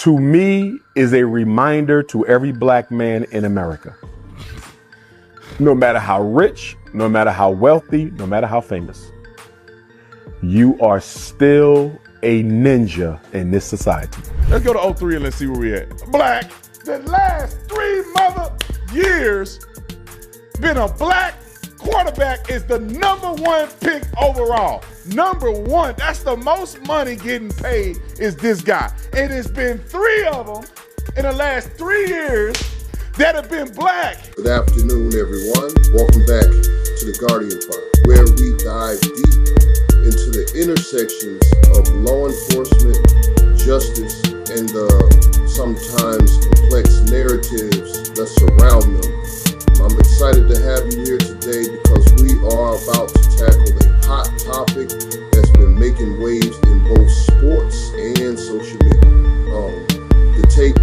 to me, is a reminder to every black man in America. No matter how rich, no matter how wealthy, no matter how famous, you are still a ninja in this society. Let's go to 03 and let's see where we at. Black, the last 3 years, been a black quarterback is the #1 pick overall. #1, that's the most money getting paid is this guy. It has been 3 of them in the last 3 years that have been black. Good afternoon, everyone. Welcome back to the Guardian File, where we dive deep into the intersections of law enforcement, justice, and the sometimes complex narratives that surround them. I'm excited to have you here today because we are about to tackle a hot topic that's been making waves in both sports and social media. The take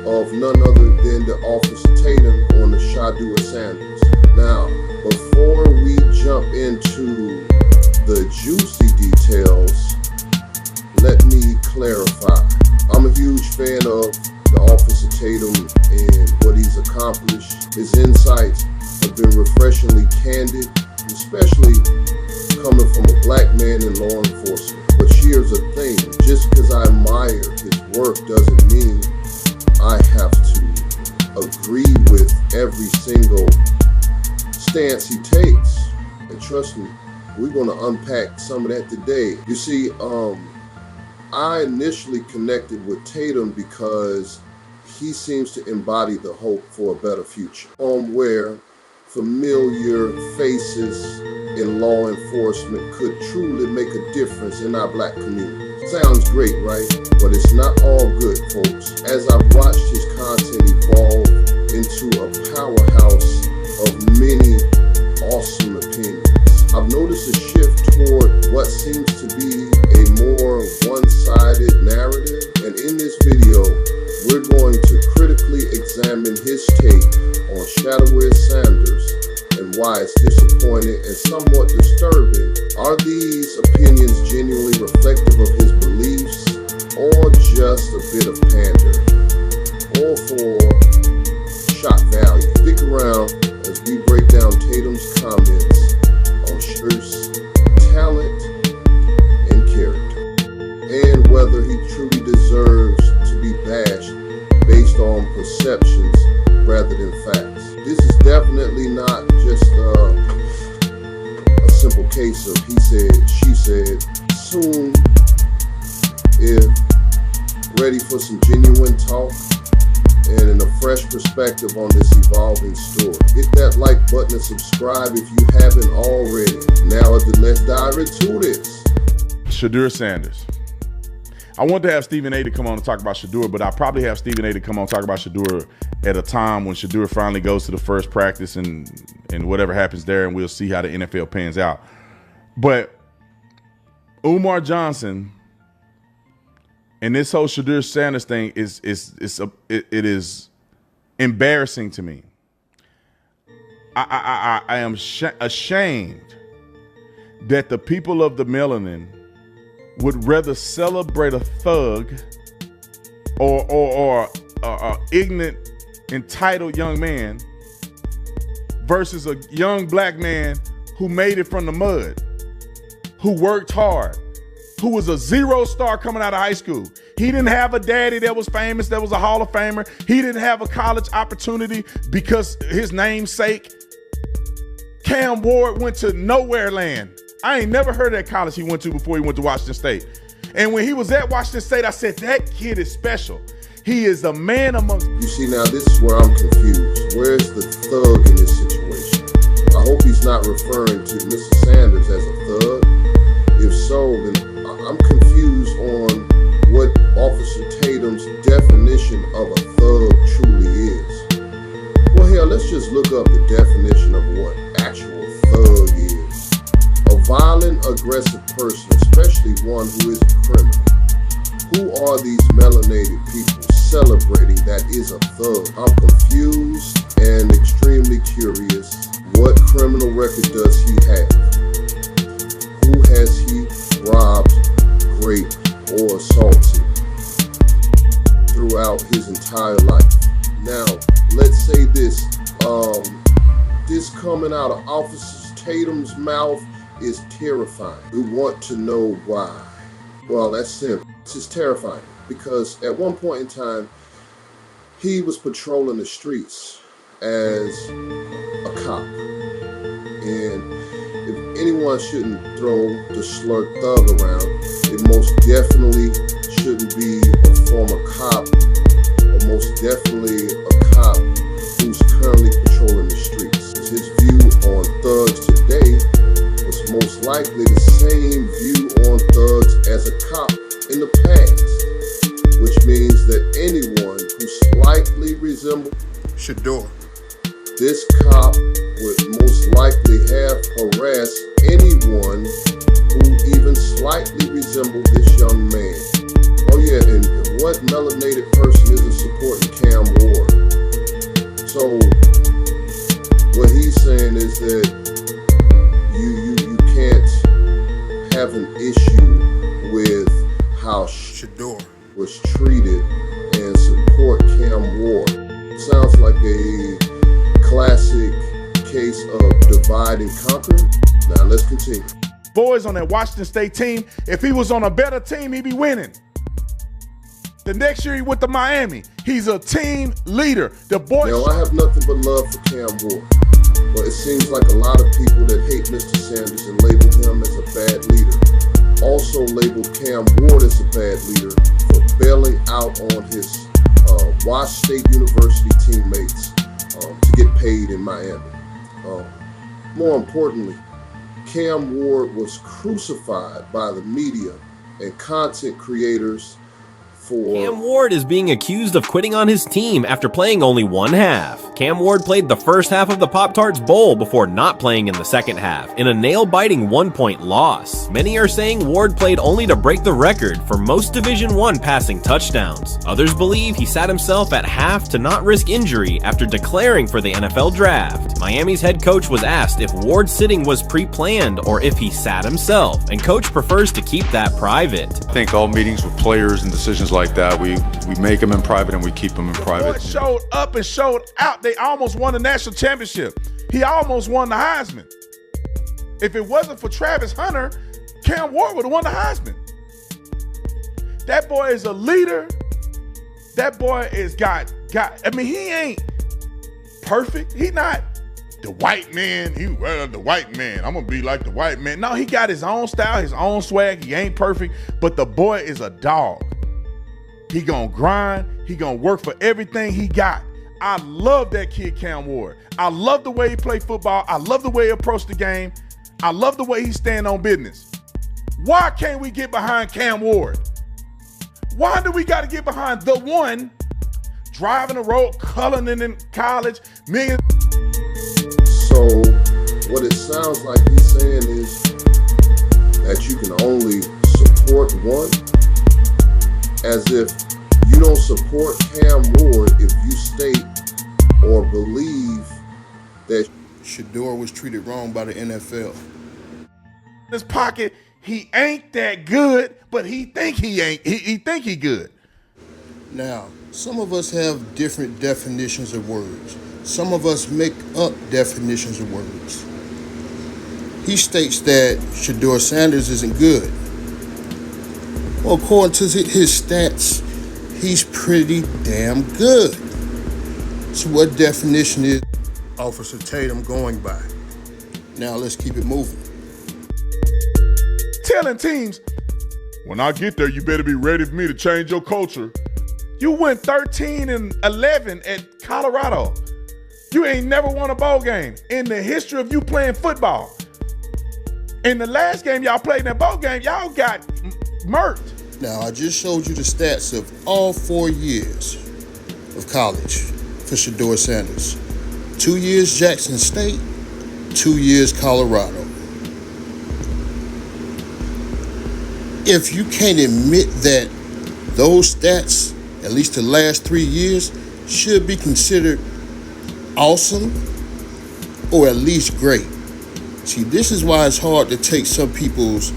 of none other than the Officer Tatum on the Sheduer Sanders. Now, before we jump into the juicy details, let me clarify. I'm a huge fan of the Officer Tatum and what he's accomplished. His insights have been refreshingly candid, especially coming from a black man in law enforcement. But here's the thing, just because I admire his work doesn't mean I have to agree with every single stance he takes. And trust me, we're going to unpack some of that today. You see, I initially connected with Tatum because he seems to embody the hope for a better future, where familiar faces in law enforcement could truly make a difference in our black community. Sounds great, right? But it's not all good, folks. As I've watched his content evolve into a powerhouse of many awesome opinions, I've noticed a shift toward what seems to be a more one-sided narrative. And in this video, we're going to critically examine his take on Sheduer Sanders and why it's disappointing and somewhat disturbing. Are these opinions genuinely reflective of his beliefs, or just a bit of pandering, or for shock value? Stick around as we break down Tatum's comments on Sheduer's talent and character, and whether he truly deserves to be bashed based on perceptions rather than facts. This is definitely not just a simple case of he said, she said. Soon, if ready for some genuine talk and a fresh perspective on this evolving story, hit that like button and subscribe if you haven't already. Now let's dive into this. Sheduer Sanders. I want to have Stephen A to come on and talk about Shadeur, but I'll probably have Stephen A to come on and talk about Shadeur at a time when Shadeur finally goes to the first practice and whatever happens there, and we'll see how the NFL pans out. But Umar Johnson and this whole Sheduer Sanders thing it is embarrassing to me. I am ashamed that the people of the melanin would rather celebrate a thug or ignorant, entitled young man versus a young black man who made it from the mud, who worked hard, who was a 0-star coming out of high school. He didn't have a daddy that was famous, that was a Hall of Famer. He didn't have a college opportunity because his namesake. Cam Ward went to nowhere land. I ain't never heard of that college he went to before he went to Washington State. And when he was at Washington State, I said, that kid is special. He is a man amongst... You see, now this is where I'm confused. Where's the thug in this situation? I hope he's not referring to Mr. Sanders as a thug. If so, then I'm confused on what Officer Tatum's definition of a thug truly is. Well, hell, let's just look up the definition of what actual thug is. A violent, aggressive person, especially one who is a criminal. Who are these melanated people celebrating that is a thug? I'm confused and extremely curious. What criminal record does he have? Who has he robbed, raped, or assaulted? throughout his entire life. Now, let's say this coming out of Officer Tatum's mouth is terrifying. We want to know why. Well, that's simple. It's just terrifying because at one point in time, he was patrolling the streets as a cop. And if anyone shouldn't throw the slur thug around, it most definitely shouldn't be a former cop, or most definitely a cop who's currently patrolling the streets. His view on thugs today was most likely the same view on thugs as a cop in the past, which means that anyone who slightly resembled Shadeur, this cop would most likely have harassed anyone who even slightly resembled this young man. Oh yeah, and what melanated person isn't supporting Cam Ward? So what he's saying is that you can't have an issue with how Shadeur was treated and support Cam Ward. Sounds like a classic case of divide and conquer. Now let's continue. Boys on that Washington State team, if he was on a better team, he'd be winning. The next year he went to Miami. He's a team leader. The boy. Now I have nothing but love for Cam Ward, but it seems like a lot of people that hate Mr. Sanders and label him as a bad leader also labeled Cam Ward as a bad leader for bailing out on his Wash State University teammates to get paid in Miami. More importantly, Cam Ward was crucified by the media and content creators for... Cam Ward is being accused of quitting on his team after playing only one half. Cam Ward played the first half of the Pop-Tarts Bowl before not playing in the second half, in a nail-biting 1-point loss. Many are saying Ward played only to break the record for most Division I passing touchdowns. Others believe he sat himself at half to not risk injury after declaring for the NFL draft. Miami's head coach was asked if Ward's sitting was pre-planned or if he sat himself, and coach prefers to keep that private. I think all meetings with players and decisions like that, we make them in private and we keep them in private. Boy showed up and showed out. They almost won the national championship. He almost won the Heisman. If it wasn't for Travis Hunter, Cam Ward would have won the Heisman. That boy is a leader. That boy is got. I mean, he ain't perfect. He not the white man. The white man. I'm gonna be like the white man. No, he got his own style, his own swag. He ain't perfect, but the boy is a dog. He gonna grind. He gonna work for everything he got. I love that kid, Cam Ward. I love the way he played football. I love the way he approached the game. I love the way he stand on business. Why can't we get behind Cam Ward? Why do we got to get behind the one driving the road, culling in college, million? So what it sounds like he's saying is that you can only support one, as if you don't support Cam Ward if you state or believe that Shadeur was treated wrong by the NFL. His pocket, he ain't that good, but he think he ain't. He think he good. Now, some of us have different definitions of words. Some of us make up definitions of words. He states that Sheduer Sanders isn't good. Well, according to his stats, he's pretty damn good. So what definition is Officer Tatum going by? Now let's keep it moving. Telling teams, when I get there, you better be ready for me to change your culture. You went 13-11 at Colorado. You ain't never won a bowl game in the history of you playing football. In the last game y'all played in that bowl game, y'all got murked. Now, I just showed you the stats of all 4 years of college for Sheduer Sanders. 2 years Jackson State, 2 years Colorado. If you can't admit that those stats, at least the last 3 years, should be considered awesome or at least great. See, this is why it's hard to take some people's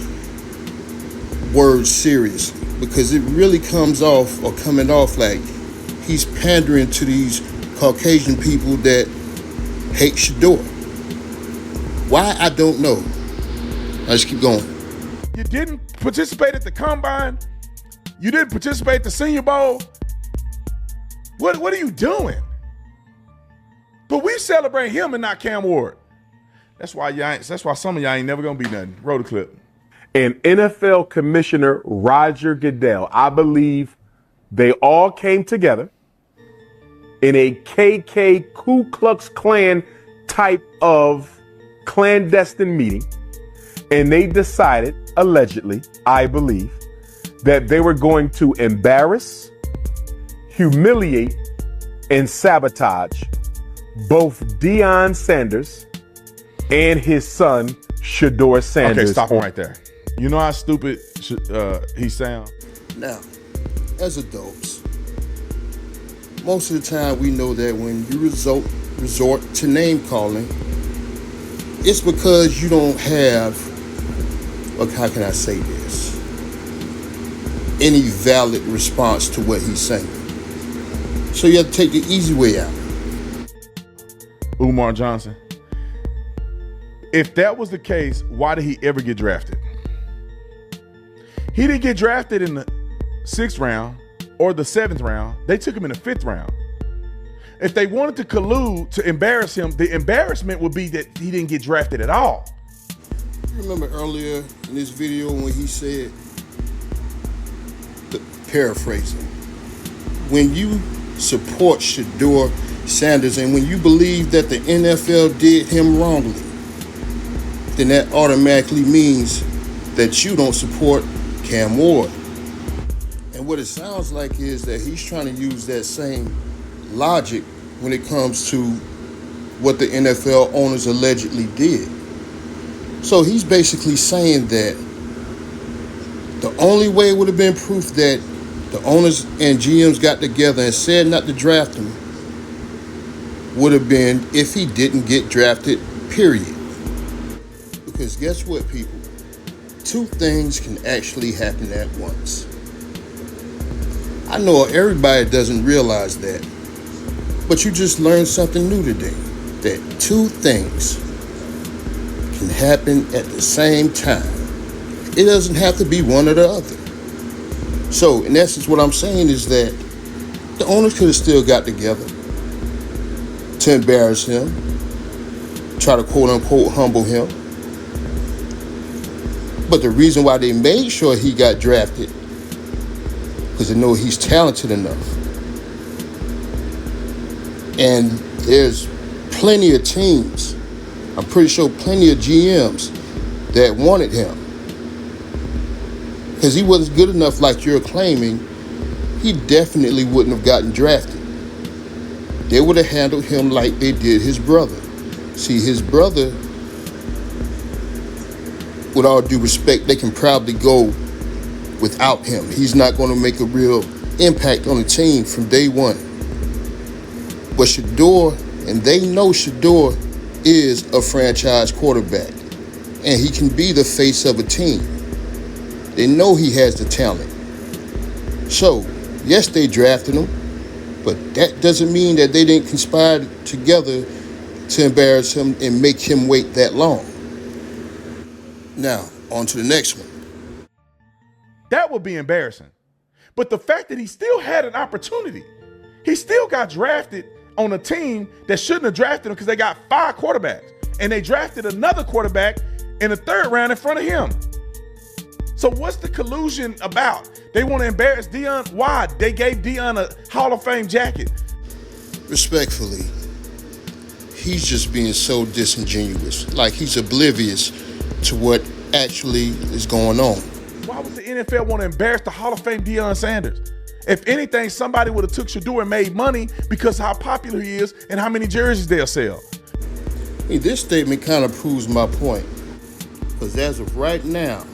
words seriously, because it really comes off or coming off like he's pandering to these Caucasian people that hate Shadeur. Why, I don't know. I just keep going. You didn't participate at the combine. You didn't participate at the Senior Bowl. What are you doing? But we celebrate him and not Cam Ward. That's why some of y'all ain't never gonna be nothing. Roll the clip. And NFL Commissioner Roger Goodell, I believe they all came together in a KK Ku Klux Klan type of clandestine meeting, and they decided, allegedly, I believe, that they were going to embarrass, humiliate, and sabotage both Deion Sanders and his son, Sheduer Sanders. Okay, stop him right there. You know how stupid he sounds? Now, as adults, most of the time we know that when you resort to name calling, it's because you don't have, or how can I say this, any valid response to what he's saying. So you have to take the easy way out. Umar Johnson. If that was the case, why did he ever get drafted? He didn't get drafted in the 6th round or the 7th round. They took him in the 5th round. If they wanted to collude to embarrass him, the embarrassment would be that he didn't get drafted at all. You remember earlier in this video when he said, paraphrasing, when you support Sheduer Sanders and when you believe that the NFL did him wrongly, then that automatically means that you don't support Cam Ward. And what it sounds like is that he's trying to use that same logic when it comes to what the NFL owners allegedly did. So he's basically saying that the only way it would have been proof that the owners and GMs got together and said not to draft him would have been if he didn't get drafted, period. Because guess what, people? 2 things can actually happen at once. I know everybody doesn't realize that, but you just learned something new today, that 2 things can happen at the same time. It doesn't have to be one or the other. So, in essence, what I'm saying is that the owners could have still got together to embarrass him, try to quote-unquote humble him. But the reason why they made sure he got drafted, because they know he's talented enough. And there's plenty of teams, I'm pretty sure plenty of GMs that wanted him. Because he wasn't good enough like you're claiming, he definitely wouldn't have gotten drafted. They would have handled him like they did his brother. See, his brother, with all due respect, they can probably go without him. He's not going to make a real impact on the team from day one. But Shadeur, and they know Shadeur is a franchise quarterback, and he can be the face of a team. They know he has the talent. So, yes, they drafted him, but that doesn't mean that they didn't conspire together to embarrass him and make him wait that long. Now, on to the next one. That would be embarrassing. But the fact that he still had an opportunity, he still got drafted on a team that shouldn't have drafted him because they got 5 quarterbacks. And they drafted another quarterback in the 3rd round in front of him. So what's the collusion about? They want to embarrass Deion. Why? They gave Deion a Hall of Fame jacket. Respectfully, he's just being so disingenuous. Like he's oblivious to what actually is going on. Why would the NFL want to embarrass the Hall of Fame Deion Sanders? If anything, somebody would have took Shadeur and made money because how popular he is and how many jerseys they'll sell. Hey, this statement kind of proves my point. Because as of right now,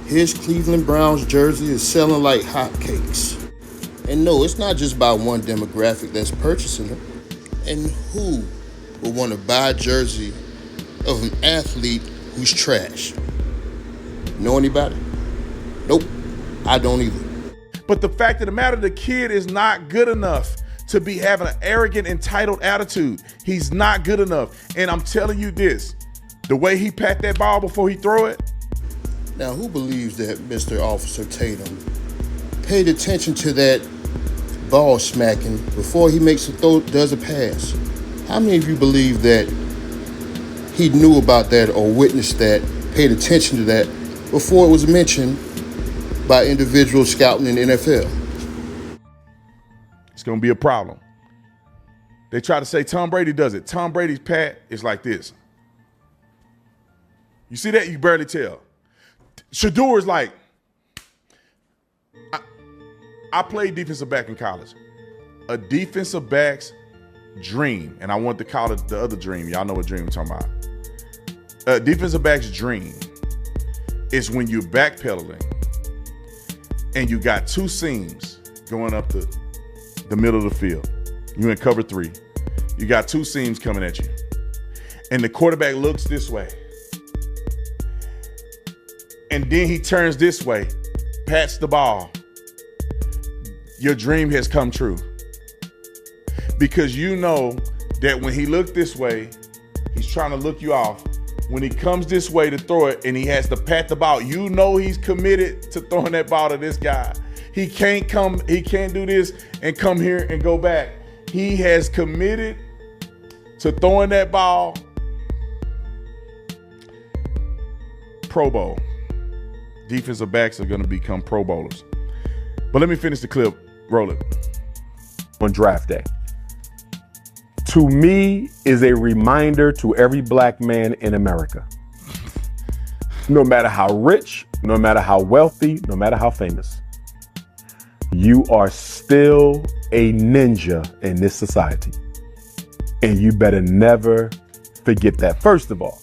his Cleveland Browns jersey is selling like hotcakes. And no, it's not just by one demographic that's purchasing them. And who would want to buy a jersey of an athlete who's trash? Know anybody? Nope, I don't either. But the fact of the matter, the kid is not good enough to be having an arrogant, entitled attitude. He's not good enough. And I'm telling you this, the way he pat that ball before he throw it. Now, who believes that Mr. Officer Tatum paid attention to that ball smacking before he makes a throw, does a pass? How many of you believe that he knew about that or witnessed that, paid attention to that before it was mentioned by individuals scouting in the NFL? It's going to be a problem. They try to say Tom Brady does it. Tom Brady's pat is like this. You see that? You barely tell. Shadeur is like, I played defensive back in college. A defensive back's dream, and I want to call it the other dream. Y'all know what dream I'm talking about. A defensive back's dream is when you're backpedaling and you got two seams going up the middle of the field. You in cover three. You got two seams coming at you. And the quarterback looks this way. And then he turns this way, pats the ball. Your dream has come true. Because you know that when he looked this way, he's trying to look you off. When he comes this way to throw it and he has to pat the ball, you know he's committed to throwing that ball to this guy. He can't do this and come here and go back. He has committed to throwing that ball. Pro Bowl. Defensive backs are going to become Pro Bowlers. But let me finish the clip. Roll it. On draft day, to me, is a reminder to every black man in America. No matter how rich, no matter how wealthy, no matter how famous, you are still a ninja in this society. And you better never forget that. First of all,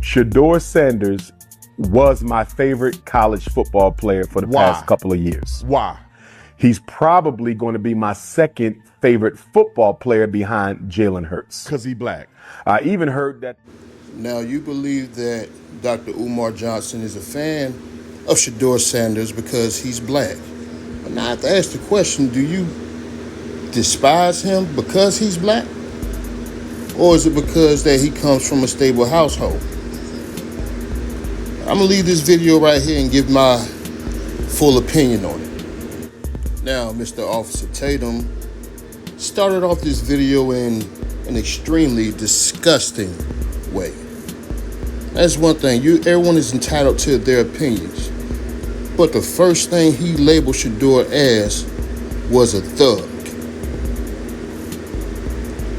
Sheduer Sanders was my favorite college football player for the past couple of years. Why? He's probably going to be my second favorite football player behind Jalen Hurts. Because he black. I even heard that. Now, you believe that Dr. Umar Johnson is a fan of Sheduer Sanders because he's black. But now I have to ask the question, do you despise him because he's black? Or is it because that he comes from a stable household? I'm going to leave this video right here and give my full opinion on it. Now, Mr. Officer Tatum started off this video in an extremely disgusting way. That's one thing. Everyone is entitled to their opinions. But the first thing he labeled Shadeur as was a thug.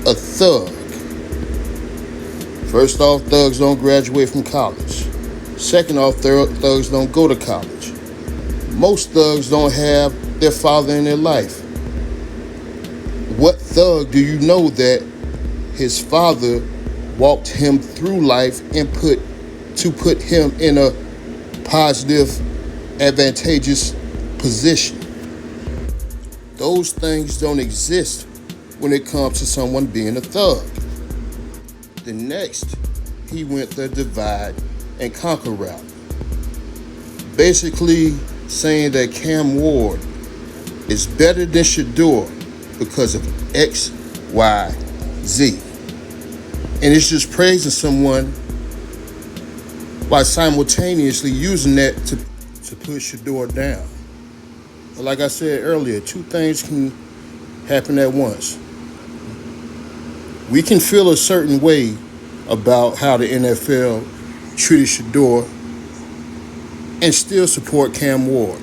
A thug. First off, thugs don't graduate from college. Second off, thugs don't go to college. Most thugs don't have their father in their life. What thug do you know that his father walked him through life and put him in a positive, advantageous position? Those things don't exist when it comes to someone being a thug. The next, he went the divide and conquer route. Basically saying that Cam Ward is better than Shadeur because of X, Y, Z. And it's just praising someone while simultaneously using that to put Shadeur down. But like I said earlier, two things can happen at once. We can feel a certain way about how the NFL treated Shadeur and still support Cam Ward.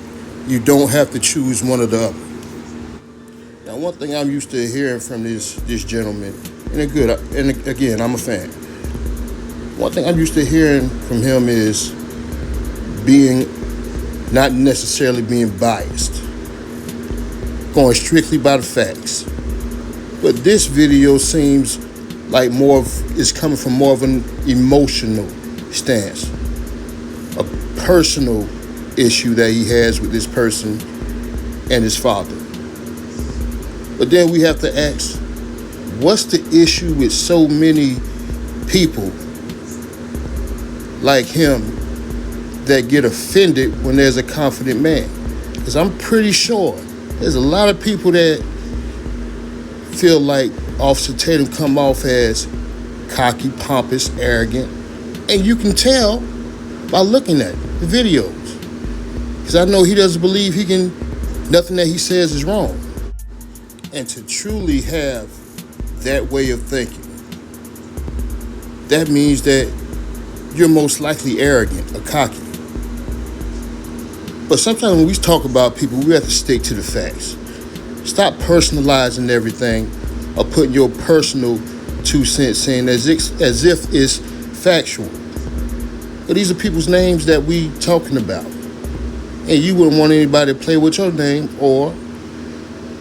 You don't have to choose one or the other. Now, one thing I'm used to hearing from this gentleman, and again, I'm a fan. One thing I'm used to hearing from him is not necessarily being biased, going strictly by the facts. But this video seems like is coming from more of an emotional stance, a personal issue that he has with this person and his father. But then we have to ask, what's the issue with so many people like him that get offended when there's a confident man? Because I'm pretty sure there's a lot of people that feel like Officer Tatum come off as cocky, pompous, arrogant. And you can tell by looking at the videos. Because I know he doesn't believe nothing that he says is wrong. And to truly have that way of thinking, that means that you're most likely arrogant or cocky. But sometimes when we talk about people, we have to stick to the facts. Stop personalizing everything or putting your personal 2 cents in as if it's factual. But these are people's names that we talking about. And you wouldn't want anybody to play with your name or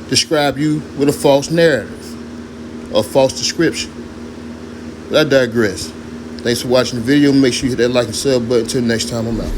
describe you with a false narrative or false description. But I digress. Thanks for watching the video. Make sure you hit that like and sub button. Until next time, I'm out.